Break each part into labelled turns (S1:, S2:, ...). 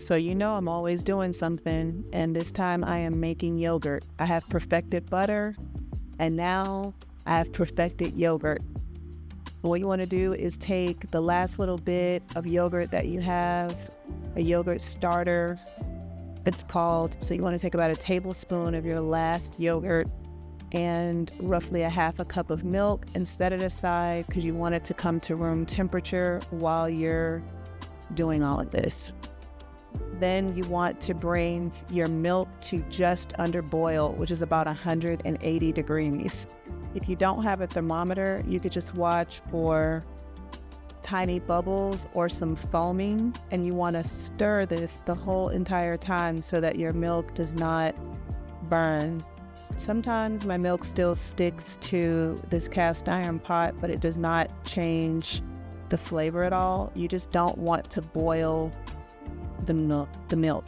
S1: So you know I'm always doing something, and this time I am making yogurt. I have perfected butter, and now I have perfected yogurt. What you want to do is take the last little bit of yogurt that you have, a yogurt starter, it's called. So you want to take about a tablespoon of your last yogurt and roughly a half a cup of milk and set it aside because you want it to come to room temperature while you're doing all of this. Then you want to bring your milk to just under boil, which is about 180 degrees. If you don't have a thermometer, you could just watch for tiny bubbles or some foaming, and you want to stir this the whole entire time so that your milk does not burn. Sometimes my milk still sticks to this cast iron pot, but it does not change the flavor at all. You just don't want to boil the milk.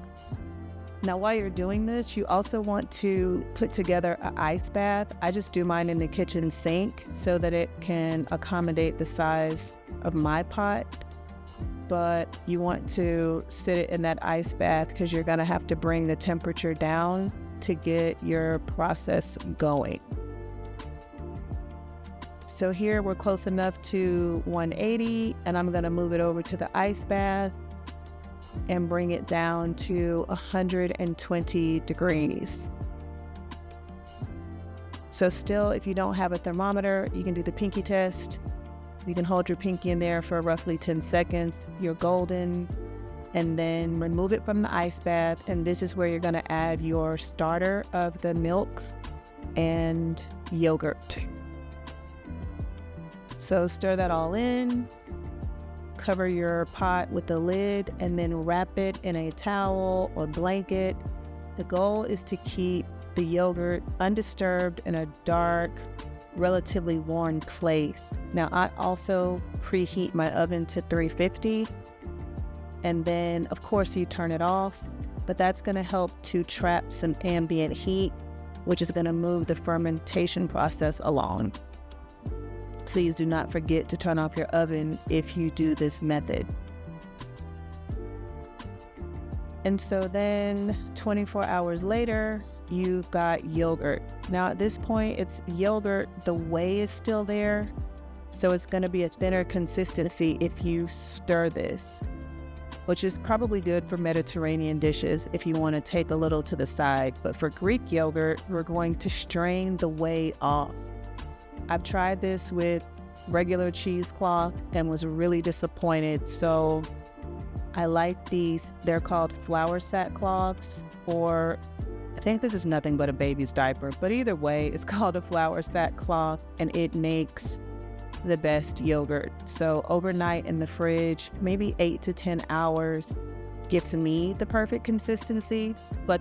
S1: Now, while you're doing this, you also want to put together an ice bath. I just do mine in the kitchen sink so that it can accommodate the size of my pot. But you want to sit it in that ice bath because you're gonna have to bring the temperature down to get your process going. So here we're close enough to 180, and I'm gonna move it over to the ice bath and bring it down to 120 degrees. So still, if you don't have a thermometer, you can do the pinky test. You can hold your pinky in there for roughly 10 seconds. You're golden, and then remove it from the ice bath. And this is where you're gonna add your starter of the milk and yogurt. So stir that all in. Cover your pot with the lid and then wrap it in a towel or blanket. The goal is to keep the yogurt undisturbed in a dark, relatively warm place. Now, I also preheat my oven to 350, and then of course you turn it off, but that's going to help to trap some ambient heat, which is going to move the fermentation process along. Please do not forget to turn off your oven if you do this method. And so then 24 hours later, you've got yogurt. Now at this point, it's yogurt, the whey is still there, so it's gonna be a thinner consistency if you stir this, which is probably good for Mediterranean dishes if you wanna take a little to the side. But for Greek yogurt, we're going to strain the whey off. I've tried this with regular cheesecloth and was really disappointed. So I like these, they're called flour sack cloths, or I think this is nothing but a baby's diaper, but either way, it's called a flour sack cloth and it makes the best yogurt. So overnight in the fridge, maybe 8 to 10 hours gives me the perfect consistency, but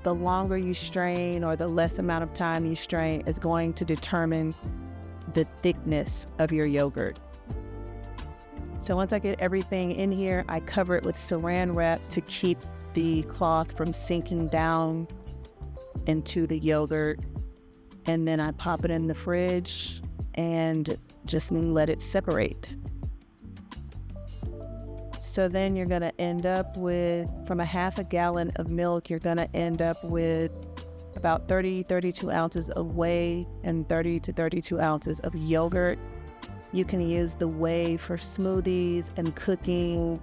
S1: the longer you strain or the less amount of time you strain is going to determine the thickness of your yogurt. So once I get everything in here, I cover it with saran wrap to keep the cloth from sinking down into the yogurt. And then I pop it in the fridge and just let it separate. So then you're gonna end up with, from a half a gallon of milk, you're gonna end up with about 32 ounces of whey and 30 to 32 ounces of yogurt. You can use the whey for smoothies and cooking.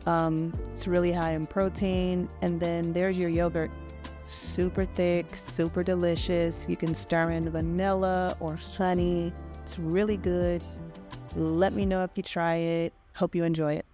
S1: It's really high in protein. And then there's your yogurt. Super thick, super delicious. You can stir in vanilla or honey. It's really good. Let me know if you try it. Hope you enjoy it.